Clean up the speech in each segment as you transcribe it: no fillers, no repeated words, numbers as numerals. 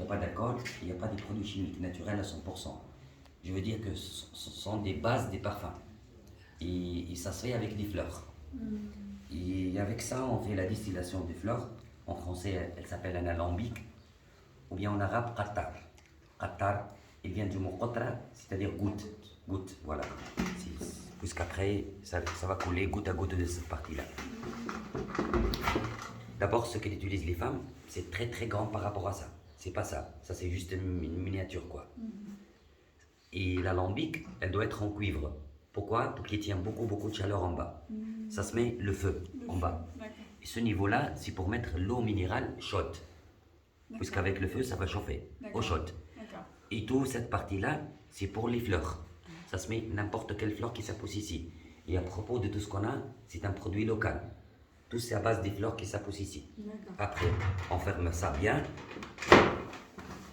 pas d'alcool, il n'y a pas de produits chimiques naturels à 100%. Je veux dire que ce sont des bases des parfums. Et ça se fait avec des fleurs. Et avec ça, on fait la distillation des fleurs. En français, elle s'appelle un alambic. Ou bien en arabe, qattar. Qattar, il vient du mot qatra, c'est-à-dire goutte. Goutte, voilà. Puisqu'après, ça va couler goutte à goutte de cette partie-là. D'abord, ce qu'utilisent les femmes, c'est très très grand par rapport à ça. C'est pas ça. Ça, c'est juste une miniature, quoi. Et l'alambic, elle doit être en cuivre. Pourquoi? Pour qu'il tienne beaucoup de chaleur en bas. Ça se met le feu en bas. Et ce niveau-là, c'est pour mettre l'eau minérale chaude. Puisqu'avec le feu, ça va chauffer. Eau chaude. Et toute cette partie-là, c'est pour les fleurs. Ça se met n'importe quelle fleur qui s'appousse ici. Et à propos de tout ce qu'on a, c'est un produit local. Tout c'est à base des fleurs qui s'appoussent ici. Après, on ferme ça bien.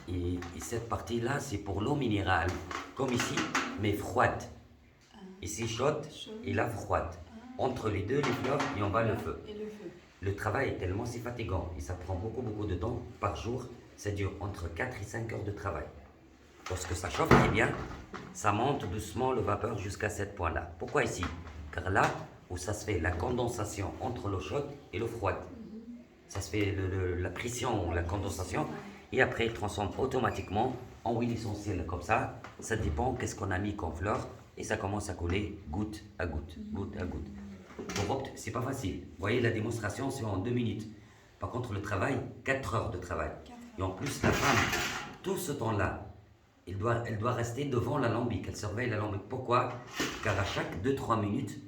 Et cette partie-là, c'est pour l'eau minérale, comme ici, mais froide. Ici chaude et là froide. Entre les deux, les fleurs, et on va le feu. Le travail est tellement si fatigant et ça prend beaucoup de temps par jour. Ça dure entre 4 et 5 heures de travail. Lorsque ça chauffe très bien, ça monte doucement le vapeur jusqu'à ce point-là. Pourquoi ici? Car là où ça se fait la condensation entre l'eau chaude et l'eau froide. Ça se fait la pression ou la condensation et après il transforme automatiquement en huile essentielle comme ça. Ça dépend qu'est-ce qu'on a mis comme fleur et ça commence à couler goutte à goutte, goutte à goutte. Pour Opt, c'est pas facile. Vous voyez, la démonstration, c'est en 2 minutes. Par contre, le travail, 4 heures de travail. Et en plus, la femme, tout ce temps-là, elle doit rester devant l'alambic. Elle surveille l'alambic. Pourquoi? Car à chaque 2-3 minutes,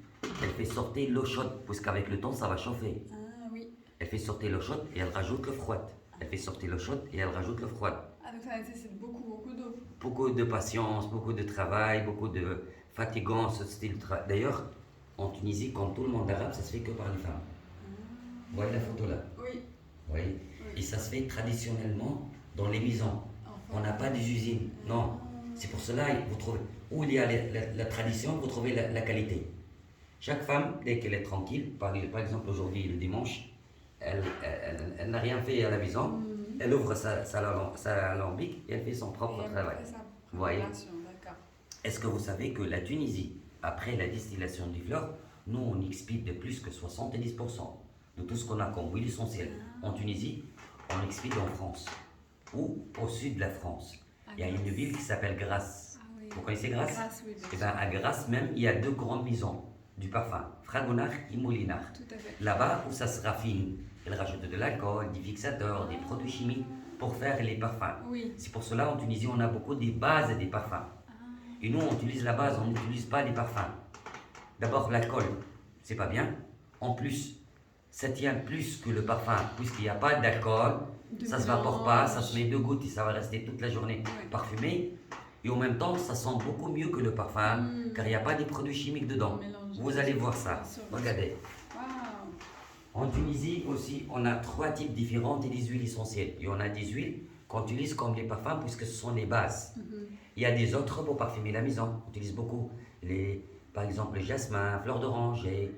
elle fait sortir l'eau chaude, puisqu'avec le temps, ça va chauffer. Elle fait sortir l'eau chaude et elle rajoute l'eau froide. Elle fait sortir l'eau chaude et elle rajoute l'eau froide. Donc ça nécessite beaucoup d'eau. Beaucoup de patience, beaucoup de travail, beaucoup de fatigant ce style de travail. D'ailleurs, en Tunisie, comme tout le monde arabe, ça se fait que par les femmes. Vous voyez la photo là? Oui. Oui. Et ça se fait traditionnellement dans les maisons. On n'a pas des usines. Non. C'est pour cela, vous trouvez, où il y a la tradition, vous trouvez la qualité. Chaque femme, dès qu'elle est tranquille, par exemple aujourd'hui, le dimanche, elle n'a rien fait à la maison, elle ouvre sa alambic et elle fait son propre travail. Vous voyez? Est-ce que vous savez que la Tunisie, après la distillation du fleur, nous on expide de plus que 70% de tout ce qu'on a comme huile essentielle en Tunisie, on expide en France ou au sud de la France. Il y a une ville qui s'appelle Grasse. Vous connaissez Grasse? Grasse, oui. Et bien à Grasse même, il y a 2 grandes maisons du parfum, Fragonard et Moulinard. Tout à fait. Là-bas où ça se raffine, ils rajoutent de l'alcool, des fixateurs, des produits chimiques pour faire les parfums. Oui. C'est pour cela en Tunisie on a beaucoup des bases des parfums. Et nous on utilise la base, on n'utilise pas les parfums. D'abord l'alcool, c'est pas bien. En plus, ça tient plus que le parfum, puisqu'il n'y a pas d'alcool, ça ne se vapore pas, ça se met 2 gouttes et ça va rester toute la journée parfumé. Et en même temps, ça sent beaucoup mieux que le parfum, car il n'y a pas de produits chimiques dedans. Vous allez voir ça. Regardez. En Tunisie aussi, on a 3 types différents des huiles essentielles. Et on a des huiles qu'on utilise comme les parfums, puisque ce sont les bases. Il y a des autres pour parfumer la maison. On utilise beaucoup, par exemple, le jasmin, fleur d'oranger,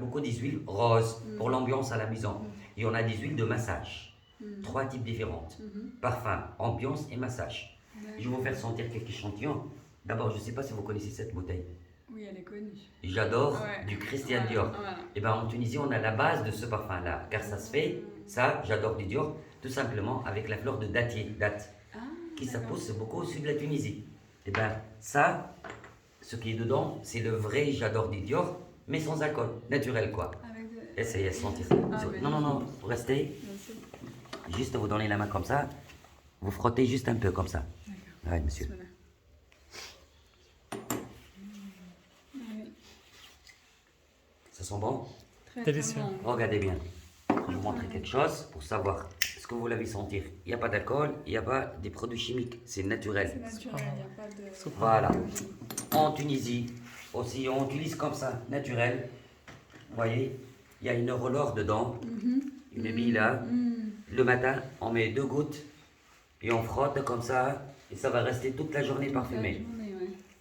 beaucoup des huiles roses pour l'ambiance à la maison. Et on a des huiles de massage. 3 types différentes. Parfum, ambiance et massage. Je vais vous faire sentir quelques échantillons. D'abord, je ne sais pas si vous connaissez cette bouteille. Oui, elle est connue. J'adore du Christian Dior. Voilà. Et bien en Tunisie, on a la base de ce parfum-là. Car ça se fait, ça, j'adore du Dior, tout simplement avec la fleur de dattier, date, qui s'appousse beaucoup au sud de la Tunisie. Et bien ça, ce qui est dedans, c'est le vrai j'adore du Dior, mais sans alcool, naturel quoi. Essayez de sentir. Non, restez. Juste vous donnez la main comme ça. Vous frottez juste un peu comme ça. Oui, monsieur. Ça sent bon? Délicieux. Regardez bien. Je vais vous montrer quelque chose pour savoir ce que vous l'avez sentir. Il n'y a pas d'alcool, il n'y a pas des produits chimiques. C'est naturel. C'est naturel, il n'y a pas de... Voilà. En Tunisie, aussi, on utilise comme ça, naturel. Vous voyez, il y a une roller dedans. Une bille là. Le matin, on met 2 gouttes et on frotte comme ça. Et ça va rester toute la journée parfumé.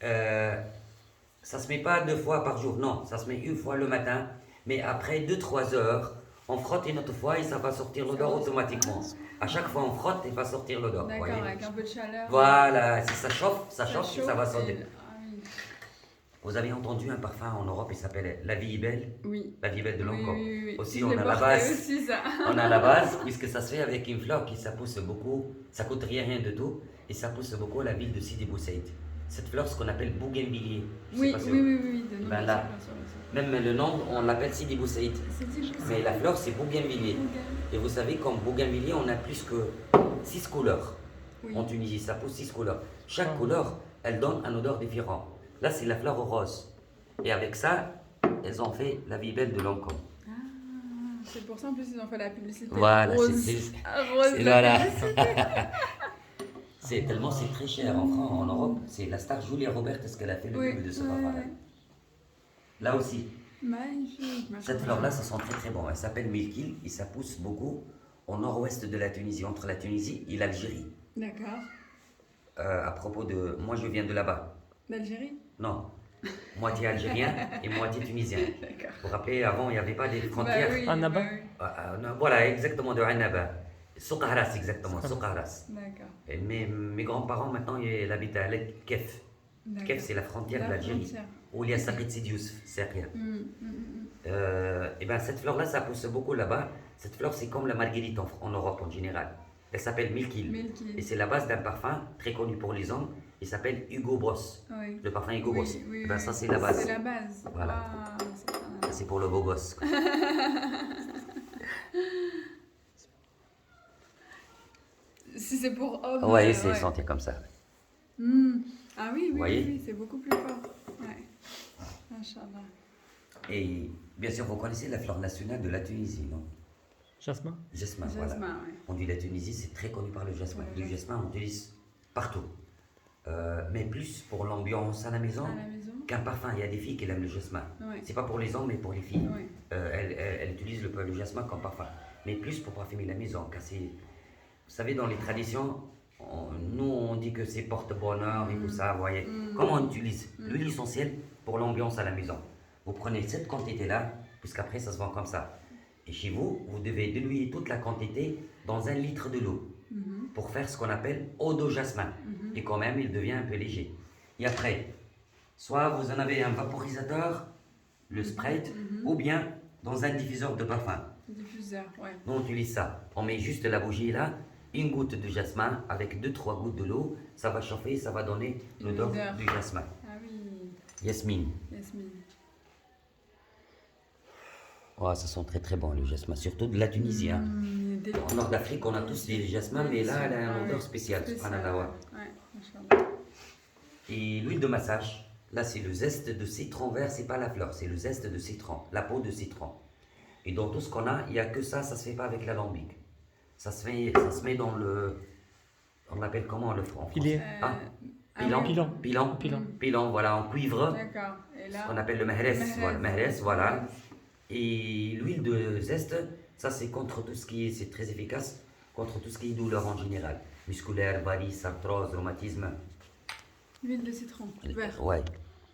Ça se met pas 2 fois par jour, non, ça se met 1 fois le matin, mais après 2-3 heures, On frotte une autre fois et ça va sortir l'odeur automatiquement. À chaque fois on frotte et va sortir l'odeur. D'accord, avec un peu de chaleur. Voilà, si ça chauffe, ça chauffe et ça va sortir. Ah oui. Vous avez entendu un parfum en Europe, il s'appelle La Vie est belle. Oui. La Vie est belle de Lancôme. Oui. Aussi, Je on l'ai a la porté base. aussi, ça. On a la base, puisque ça se fait avec une fleur qui ça pousse beaucoup, ça coûte rien de tout, et ça pousse beaucoup à la ville de Sidi Bou Saïd. Cette fleur, ce qu'on appelle bougainvillier. Je sais Oui, pas si oui, vous- oui, oui. De nom, Ben bien là. sûr, bien sûr, bien sûr. Même le nom, on l'appelle Sidi Bou Saïd. C'est dit, je sais. Mais la fleur, c'est bougainvillier. Ok. Et vous savez, comme bougainvillier, on a plus que 6 couleurs. Oui. En Tunisie, ça pousse 6 couleurs. Chaque couleur, elle donne un odeur différent. Là, c'est la fleur rose. Et avec ça, elles ont fait La Vie belle de Lancôme. Ah, c'est pour ça en plus ils ont fait la publicité. Voilà, rose. c'est- Rose. c'est- voilà. C'est tellement c'est très cher en France, en Europe. C'est la star Julia Roberts ce qu'elle a fait le Oui, double de ce ouais, parfum. ouais. Là aussi, Magnifique. cette fleur-là, ça sent très très bon. Elle s'appelle Milkil et ça pousse beaucoup au nord-ouest de la Tunisie, entre la Tunisie et l'Algérie. D'accord. À propos de, moi je viens de là-bas. D'Algérie. Non, moitié algérien et moitié tunisien. D'accord. Vous vous rappelez, avant il n'y avait pas des frontières. Bah oui, Annaba. bah oui. Non, voilà, exactement de Annaba. Souk Haras, exactement, Souk Haras. D'accord. Et mes grands-parents maintenant ils habitent à Kef. D'accord. Kef, c'est la frontière de l'Algérie. frontière. Où il y a Saqit Sidi Youssef, c'est rien. Mm. Et ben cette fleur-là, ça pousse beaucoup là-bas. Cette fleur, c'est comme la marguerite en Europe en général. Elle s'appelle Milkil. Milkil. Et c'est la base d'un parfum très connu pour les hommes. Il s'appelle Hugo Boss. Oui. Le parfum Hugo Oui, Boss. oui, Et ben oui. ça, c'est la base. C'est la base. Voilà. Ah, c'est pas mal. Ça, c'est pour le beau gosse, quoi. Si c'est pour homme. Ouais, c'est sentir comme ça. Ah oui, oui, voyez oui, c'est beaucoup plus fort. Ouais. Inch'Allah. Et bien sûr, vous connaissez la fleur nationale de la Tunisie, non? Jasmin. Jasmin, Jasmin, voilà. ouais. On dit la Tunisie, c'est très connu par le jasmin. Ouais, Le jasmin, on utilise partout. Mais plus pour l'ambiance à la maison À la maison. qu'un parfum. Il y a des filles qui aiment le jasmin. Ouais. C'est pas pour les hommes, mais pour les filles. Ouais. Elles utilisent le jasmin comme parfum. Mais plus pour parfumer la maison. Car c'est, vous savez, dans les traditions, nous on dit que c'est porte-bonheur et tout ça, vous voyez. Comment on utilise l'huile essentielle pour l'ambiance à la maison? Vous prenez cette quantité-là, puisqu'après ça se vend comme ça. Et chez vous, vous devez diluer toute la quantité dans 1 litre de l'eau pour faire ce qu'on appelle eau de jasmin. Et quand même, il devient un peu léger. Et après, soit vous en avez un vaporisateur, le spray, ou bien dans un diffuseur de parfum. Diffuseur, ouais. Nous, on utilise ça. On met juste la bougie là, une goutte de jasmin avec 2-3 gouttes de l'eau. Ça va chauffer, ça va donner Une l'odeur odeur. du jasmin. Ah oui, Yasmine. Yasmine. Oh, ça sent très très bon le jasmin, surtout de la Tunisie. Hein. En Nord d'Afrique, on a tous des jasmins, mais là, elle a une odeur spéciale. Subhanallah, ouais. Ouais, Inch'Allah. Et l'huile de massage, là, c'est le zeste de citron vert, c'est pas la fleur, c'est le zeste de citron, la peau de citron. Et dans tout ce qu'on a, il n'y a que ça se fait pas avec l'alambic. Ça se met dans le. On l'appelle comment le en Pilier. français Ah, ah pilon. oui. Pilon, voilà, en cuivre. D'accord. Et là, Ce qu'on appelle le mehrès, voilà, mehrès, voilà. Et l'huile de zeste, ça c'est contre tout ce qui est, c'est très efficace contre tout ce qui est douleur en général. Musculaire, varices, arthrose, rhumatisme. l'huile de citron, vert. Ouais,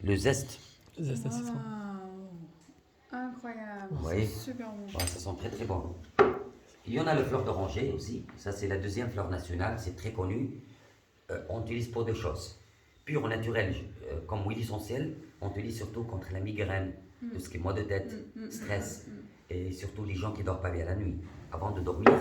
le zeste, Zeste à citron. Waouh. Incroyable. Vous voyez C'est super bon. ouais, ça sent très très bon. Il y en a le fleur d'oranger aussi, ça c'est la deuxième fleur nationale, c'est très connu. On utilise pour deux choses. Pur naturel, comme huile essentielle, on utilise surtout contre la migraine, tout ce qui est maux de tête, stress, et surtout les gens qui ne dorment pas bien la nuit. Avant de dormir,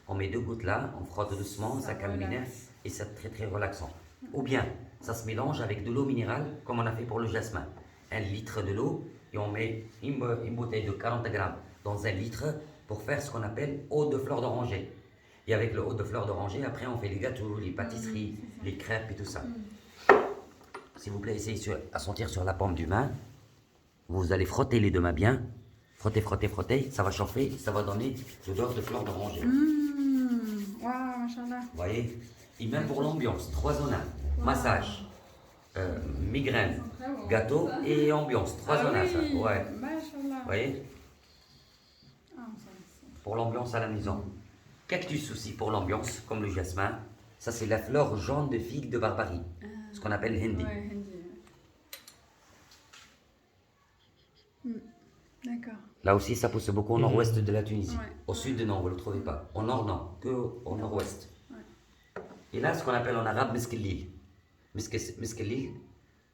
on met 2 gouttes là, on frotte doucement, ça calme les nerfs et c'est très très relaxant. Ou bien, ça se mélange avec de l'eau minérale, comme on a fait pour le jasmin. 1 litre de l'eau et on met une bouteille de 40 grammes dans 1 litre pour faire ce qu'on appelle eau de fleur d'oranger. Et avec le eau de fleur d'oranger, après on fait les gâteaux, les pâtisseries, les crêpes et tout ça. S'il vous plaît, essayez à sentir sur la paume du main. Vous allez frotter les 2 mains bien. Frotter, frotter, frotter. Ça va chauffer, ça va donner l'odeur de fleur d'oranger. Waouh, Inch'Allah. Vous voyez? Et même pour l'ambiance, 3 en 1. Massage, migraine, gâteau et ambiance. 3 en 1, ça. Ouais. Machallah. Vous voyez? Ah, ça. Pour l'ambiance à la maison. Cactus aussi pour l'ambiance, comme le jasmin. Ça, c'est la fleur jaune de figue de Barbarie. Ce qu'on appelle hindi. Ouais, hindi. D'accord. Là aussi, ça pousse beaucoup au nord-ouest de la Tunisie. Ouais. Au sud, non, vous ne le trouvez pas. Au nord, non, que au nord-ouest. Ouais. Et là, ce qu'on appelle en arabe Meskelil. Meskelil,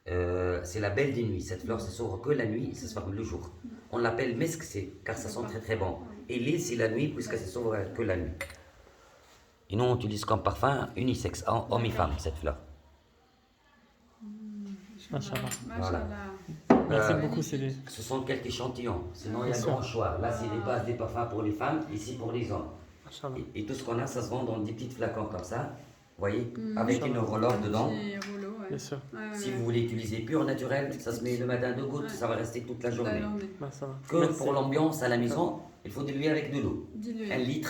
c'est la belle des nuits. Cette fleur, ça s'ouvre que la nuit, ça se ferme le jour. On l'appelle mesk, car ça sent très très bon. Et l'île, c'est la nuit, puisque ça s'ouvre que la nuit. Et nous, on utilise comme parfum unisexe, homme et femme, cette fleur. Machallah. Voilà. Merci Euh, beaucoup, Céline. Ce sont quelques échantillons, sinon il y a un Bien grand sûr. choix. Là, c'est des bases des parfums pour les femmes, ici pour les hommes. Machallah. Et tout ce qu'on a, ça se vend dans des petits flacons comme ça, vous voyez, avec une enveloppe dedans. Petit rouleau, ouais. Bien sûr. Ouais, Si ouais. vous voulez utiliser pur naturel, ça se met le matin de gouttes, Ouais. ça va rester toute la Toute journée. la journée. Machallah. Que Merci. pour l'ambiance à la maison, il faut diluer avec de l'eau. Dilué. 1 litre.